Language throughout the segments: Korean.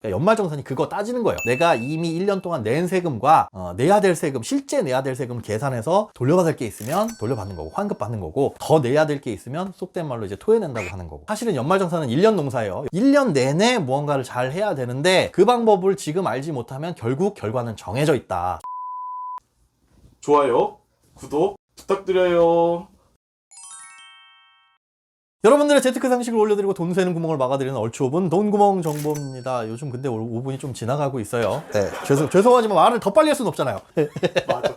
연말정산이 그거 따지는 거예요. 내가 이미 1년 동안 낸 세금과 내야 될 세금, 실제 내야 될 세금 계산해서 돌려받을 게 있으면 돌려받는 거고, 환급 받는 거고, 더 내야 될 게 있으면 속된 말로 이제 토해낸다고 하는 거고. 사실은 연말정산은 1년 농사예요. 1년 내내 무언가를 잘 해야 되는데 그 방법을 지금 알지 못하면 결국 결과는 정해져 있다. 좋아요, 구독 부탁드려요. 여러분들의 재테크 상식을 올려드리고 돈 새는 구멍을 막아드리는 얼추 5분 돈구멍 정보입니다. 요즘 근데 5분이 좀 지나가고 있어요. 네, 죄송하지만 말을 더 빨리 할 수는 없잖아요. 맞아.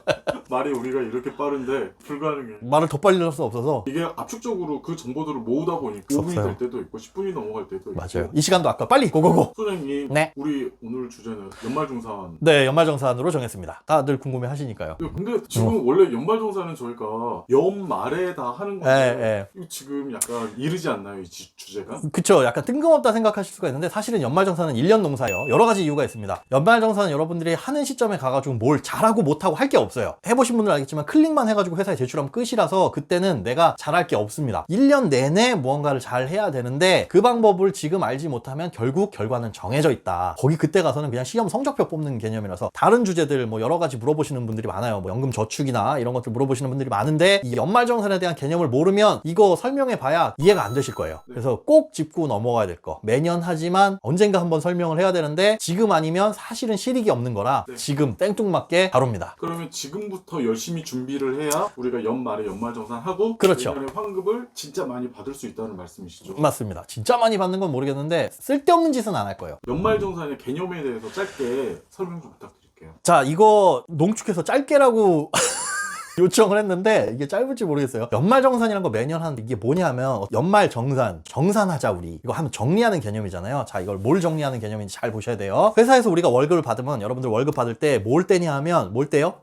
말이 우리가 이렇게 빠른데 불가능해. 말을 더 빨리 할 수 없어서. 이게 압축적으로 그 정보들을 모으다 보니까 5분이 될 때도 있고 10분이 넘어갈 때도 있고. 맞아요. 이 시간도 아까 빨리 고고고. 소장님, 네. 우리 오늘 주제는 연말정산. 네, 연말정산으로 정했습니다. 다들 궁금해 하시니까요. 근데 지금 원래 연말정산은 저희가 연말에 다 하는 건데 이거 지금 약간 이르지 않나요, 이 주제가? 그쵸. 약간 뜬금없다 생각하실 수가 있는데 사실은 연말정산은 1년 농사예요. 여러 가지 이유가 있습니다. 연말정산은 여러분들이 하는 시점에 가가지고 뭘 잘하고 못하고 할 게 없어요. 해보신 분들은 알겠지만 클릭만 해가지고 회사에 제출하면 끝이라서 그때는 내가 잘할 게 없습니다. 1년 내내 무언가를 잘 해야 되는데 그 방법을 지금 알지 못하면 결국 결과는 정해져 있다. 거기 그때 가서는 그냥 시험 성적표 뽑는 개념이라서 다른 주제들 뭐 여러 가지 물어보시는 분들이 많아요. 뭐 연금 저축이나 이런 것들 물어보시는 분들이 많은데 이 연말정산에 대한 개념을 모르면 이거 설명해 봐야 이해가 안 되실 거예요. 그래서 꼭 짚고 넘어가야 될 거. 매년 하지만 언젠가 한번 설명을 해야 되는데 지금 아니면 사실은 실익이 없는 거라 지금 땡뚱맞게 다룹니다. 그러면 지금부터 열심히 준비를 해야 우리가 연말에 연말정산하고 그렇죠. 내년에 환급을 진짜 많이 받을 수 있다는 말씀이시죠? 맞습니다. 진짜 많이 받는 건 모르겠는데 쓸데없는 짓은 안 할 거예요. 연말정산의 개념에 대해서 짧게 설명 좀 부탁드릴게요. 자, 이거 농축해서 짧게라고 요청을 했는데 이게 짧을지 모르겠어요. 연말정산이라는 거 매년 하는데 이게 뭐냐면 연말정산, 정산하자 우리. 이거 하면 정리하는 개념이잖아요. 자, 이걸 뭘 정리하는 개념인지 잘 보셔야 돼요. 회사에서 우리가 월급을 받으면 여러분들 월급 받을 때 뭘 떼냐 하면 뭘 떼요?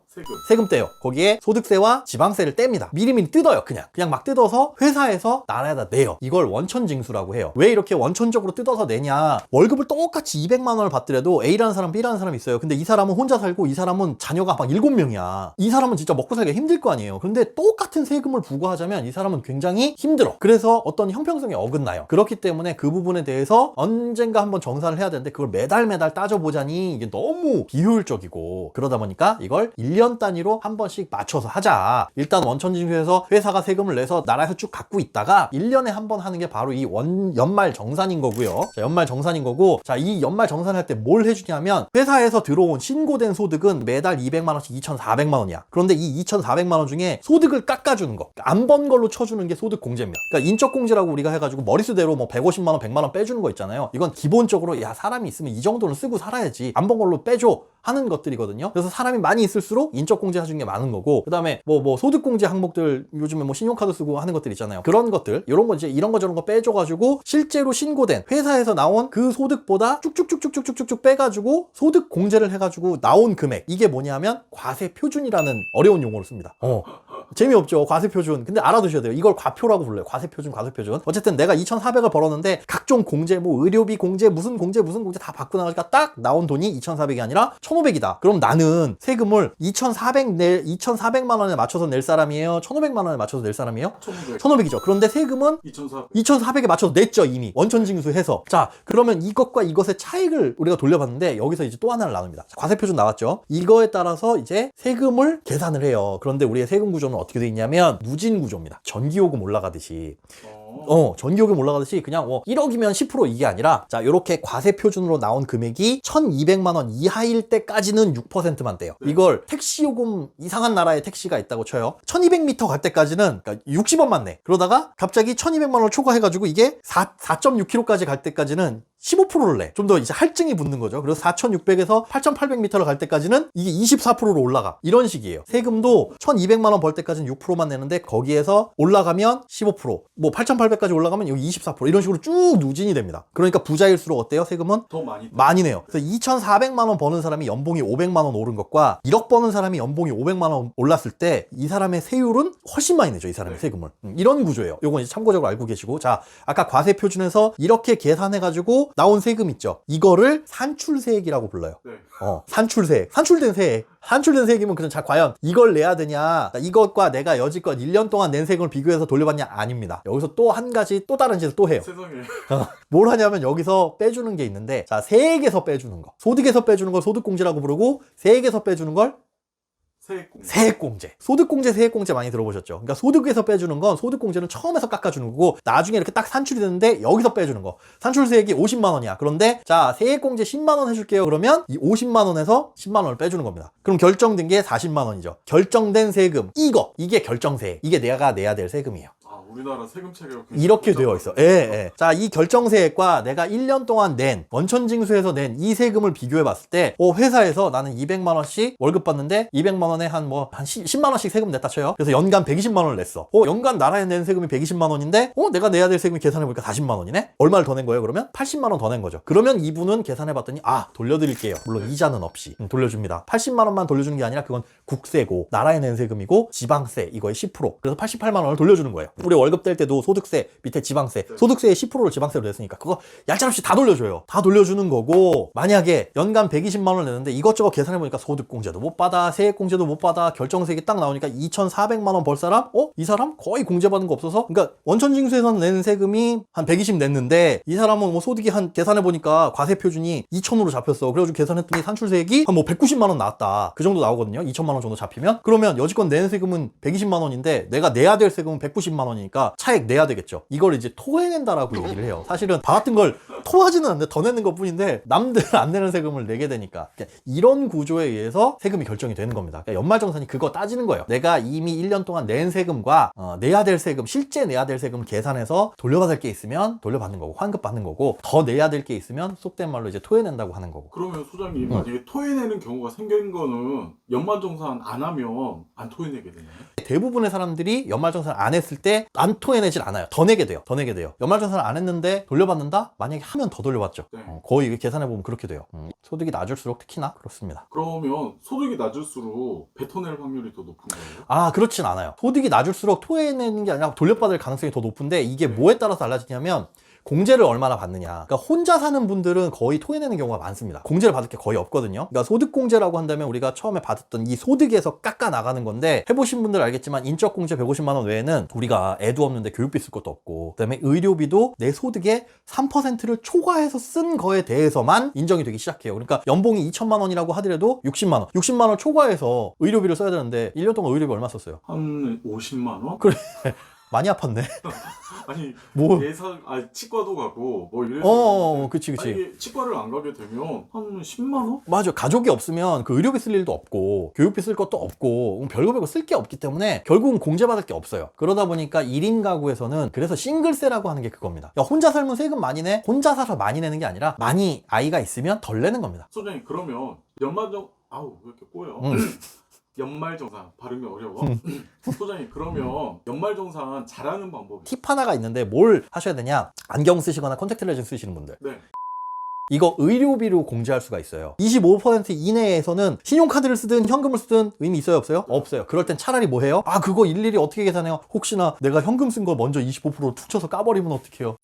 세금 떼요. 거기에 소득세와 지방세를 뗍니다. 미리미리 뜯어요. 그냥 막 뜯어서 회사에서 나라에다 내요. 이걸 원천징수라고 해요. 왜 이렇게 원천적으로 뜯어서 내냐? 월급을 똑같이 200만 원을 받더라도 A라는 사람, B라는 사람이 있어요. 근데 이 사람은 혼자 살고 이 사람은 자녀가 막 7명이야. 이 사람은 진짜 먹고 살기가 힘들 거 아니에요. 그런데 똑같은 세금을 부과하자면 이 사람은 굉장히 힘들어. 그래서 어떤 형평성에 어긋나요. 그렇기 때문에 그 부분에 대해서 언젠가 한번 정산을 해야 되는데 그걸 매달 따져보자니 이게 너무 비효율적이고 그러다 보니까 이걸 1년 단위로 한 번씩 맞춰서 하자. 일단 원천징수에서 회사가 세금을 내서 나라에서 쭉 갖고 있다가 1년에 한 번 하는 게 바로 이 연말정산인 거고요. 자, 연말정산인 거고, 자, 이 연말정산할 때 뭘 해주냐면 회사에서 들어온 신고된 소득은 매달 200만 원씩 2,400만 원이야. 그런데 이 2,400만 원 중에 소득을 깎아주는 거, 안 번 걸로 쳐주는 게 소득공제입니다. 그러니까 인적공제라고 우리가 해가지고 머릿수대로 뭐 150만 원, 100만 원 빼주는 거 있잖아요. 이건 기본적으로 야, 사람이 있으면 이 정도는 쓰고 살아야지. 안 번 걸로 빼줘. 하는 것들이거든요. 그래서 사람이 많이 있을수록 인적공제 해주는 게 많은 거고, 그 다음에 뭐 소득공제 항목들 요즘에 뭐 신용카드 쓰고 하는 것들 있잖아요. 그런 것들, 이런 거 이제 이런 거 저런 거 빼줘가지고 실제로 신고된 회사에서 나온 그 소득보다 쭉쭉쭉쭉쭉쭉 빼가지고 소득공제를 해가지고 나온 금액, 이게 뭐냐면 과세표준이라는 어려운 용어를 씁니다. 재미없죠. 과세표준. 근데 알아두셔야 돼요. 이걸 과표라고 불러요. 과세표준. 어쨌든 내가 2,400을 벌었는데 각종 공제, 뭐 의료비 공제, 무슨 공제 다 받고 나가니까 딱 나온 돈이 2,400이 아니라 1,500이다. 그럼 나는 세금을 2,400만 원에 맞춰서 낼 사람이에요? 1,500만 원에 맞춰서 낼 사람이에요? 1,500이죠. 그런데 세금은 2,400에 맞춰서 냈죠, 이미. 원천징수해서. 자, 그러면 이것과 이것의 차익을 우리가 돌려봤는데 여기서 이제 또 하나를 나눕니다. 과세표준 나왔죠. 이거에 따라서 이제 세금을 계산을 해요. 그런데 우리의 세금 구조는 어떻게 돼 있냐면 무진 구조입니다. 전기요금 올라가듯이. 전기요금 올라가듯이 그냥 1억이면 10% 이게 아니라, 자, 요렇게 과세표준으로 나온 금액이 1,200만 원 이하일 때까지는 6%만 떼요. 이걸 택시요금, 이상한 나라에 택시가 있다고 쳐요. 1,200m 갈 때까지는, 그러니까 60원만 내. 그러다가 갑자기 1,200만 원을 초과해가지고 이게 4.6km까지 갈 때까지는 15%를 내. 좀 더 이제 할증이 붙는 거죠. 그래서 4,600에서 8,800m를 갈 때까지는 이게 24%로 올라가. 이런 식이에요. 세금도 1,200만 원 벌 때까지는 6%만 내는데 거기에서 올라가면 15%, 뭐 8,800까지 올라가면 여기 24%, 이런 식으로 쭉 누진이 됩니다. 그러니까 부자일수록 어때요? 세금은 더 많이 내요. 그래서 2,400만 원 버는 사람이 연봉이 500만 원 오른 것과 1억 버는 사람이 연봉이 500만 원 올랐을 때 이 사람의 세율은 훨씬 많이 내죠. 이 사람의 세금을. 이런 구조예요. 요건 이제 참고적으로 알고 계시고, 자, 아까 과세표준에서 이렇게 계산해가지고 가지고 나온 세금 있죠. 이거를 산출세액이라고 불러요. 네. 산출세액. 산출된 세액. 산출된 세액이면 그냥 과연 이걸 내야 되냐? 이것과 내가 여지껏 1년 동안 낸 세금을 비교해서 돌려받냐? 아닙니다. 여기서 또 한 가지 또 다른 짓을 또 해요. 세상에. 뭘 하냐면 여기서 빼주는 게 있는데, 자, 세액에서 빼주는 거. 소득에서 빼주는 걸 소득공제라고 부르고, 세액에서 빼주는 걸 세액공제. 소득공제, 세액공제 많이 들어보셨죠? 그러니까 소득에서 빼주는 건 소득공제는 처음에서 깎아주는 거고, 나중에 이렇게 딱 산출이 되는데 여기서 빼주는 거. 산출세액이 50만 원이야. 그런데 자, 세액공제 10만 원 해줄게요. 그러면 이 50만 원에서 10만 원을 빼주는 겁니다. 그럼 결정된 게 40만 원이죠. 결정된 세금. 이게 결정세액. 이게 내가 내야 될 세금이에요. 우리나라 세금 체계가 이렇게 되어 있어. 예. 자, 이 결정세액과 내가 1년 동안 낸, 원천징수에서 낸 이 세금을 비교해 봤을 때, 회사에서 나는 200만 원씩 월급 받는데 200만 원에 한 10만 원씩 세금 냈다 쳐요. 그래서 연간 120만 원을 냈어. 연간 나라에 낸 세금이 120만 원인데, 내가 내야 될 세금이 계산해 보니까 40만 원이네? 얼마를 더 낸 거예요, 그러면? 80만 원 더 낸 거죠. 그러면 이분은 계산해 봤더니, 돌려드릴게요. 물론 이자는 없이. 돌려줍니다. 80만 원만 돌려주는 게 아니라 그건 국세고, 나라에 낸 세금이고, 지방세, 이거의 10%. 그래서 88만 원을 돌려주는 거예요. 우리 월급 뗄 때도 소득세, 밑에 지방세, 소득세의 10%를 지방세로 냈으니까 그거 얄짤없이 다 돌려줘요. 다 돌려주는 거고, 만약에 연간 120만 원을 내는데 이것저것 계산해보니까 소득공제도 못 받아, 세액공제도 못 받아, 결정세액이 딱 나오니까 2,400만 원 벌 사람? 이 사람 거의 공제받은 거 없어서? 그러니까 원천징수에서는 낸 세금이 한 120 냈는데, 이 사람은 소득이 계산해보니까 과세표준이 2,000으로 잡혔어. 그래가지고 계산했더니 산출세액이 한 190만 원 나왔다. 그 정도 나오거든요. 2천만 원 정도 잡히면. 그러면 여지껏 낸 세금은 120만 원인데, 내가 내야 될 세금은 190만 원이니까 차액 내야 되겠죠. 이걸 이제 토해낸다라고 얘기를 해요. 사실은 다 같은 걸 토하지는 않는데 더 내는 것 뿐인데, 남들 안 내는 세금을 내게 되니까. 이런 구조에 의해서 세금이 결정이 되는 겁니다. 그러니까 연말정산이 그거 따지는 거예요. 내가 이미 1년 동안 낸 세금과 내야 될 세금, 실제 내야 될 세금 계산해서 돌려받을 게 있으면 돌려받는 거고, 환급받는 거고, 더 내야 될 게 있으면 속된 말로 이제 토해낸다고 하는 거고. 그러면 소장님, 만약에 토해내는 경우가 생긴 거는 연말정산 안 하면 안 토해내게 되나요? 대부분의 사람들이 연말정산을 안 했을 때 안 토해내질 않아요. 더 내게 돼요. 연말정산을 안 했는데 돌려받는다? 만약에 하면 더 돌려받죠. 네. 거의 계산해보면 그렇게 돼요. 소득이 낮을수록 특히나 그렇습니다. 그러면 소득이 낮을수록 뱉어낼 확률이 더 높은 거예요? 그렇진 않아요. 소득이 낮을수록 토해내는 게 아니라 돌려받을 가능성이 더 높은데, 이게 뭐에 따라서 달라지냐면 공제를 얼마나 받느냐. 그러니까 혼자 사는 분들은 거의 토해내는 경우가 많습니다. 공제를 받을 게 거의 없거든요. 그러니까 소득공제라고 한다면 우리가 처음에 받았던 이 소득에서 깎아 나가는 건데, 해보신 분들 알겠지만 인적공제 150만 원 외에는 우리가 애도 없는데 교육비 쓸 것도 없고, 그다음에 의료비도 내 소득의 3%를 초과해서 쓴 거에 대해서만 인정이 되기 시작해요. 그러니까 연봉이 2천만 원이라고 하더라도 60만 원 초과해서 의료비를 써야 되는데 1년 동안 의료비 얼마 썼어요? 한 50만 원? 그래. 많이 아팠네. 아니, 뭐 치과도 가고 이래서. 그치. 이게 치과를 안 가게 되면 한 10만 원? 맞아. 가족이 없으면 그 의료비 쓸 일도 없고, 교육비 쓸 것도 없고, 별거 쓸 게 없기 때문에 결국은 공제받을 게 없어요. 그러다 보니까 1인 가구에서는 그래서 싱글세라고 하는 게 그겁니다. 야, 혼자 살면 세금 많이 내? 혼자 살아서 많이 내는 게 아니라, 많이 아이가 있으면 덜 내는 겁니다. 소장님, 그러면 왜 이렇게 꼬여? 연말정산 발음이 어려워. 소장님, 그러면 연말정산 잘하는 방법이 팁 하나가 있는데 뭘 하셔야 되냐? 안경 쓰시거나 컨택트 렌즈 쓰시는 분들, 네. 이거 의료비로 공제할 수가 있어요. 25% 이내에서는 신용카드를 쓰든 현금을 쓰든 의미 있어요, 없어요? 없어요. 그럴 땐 차라리 뭐 해요? 그거 일일이 어떻게 계산해요? 혹시나 내가 현금 쓴 거 먼저 25% 툭 쳐서 까버리면 어떡해요?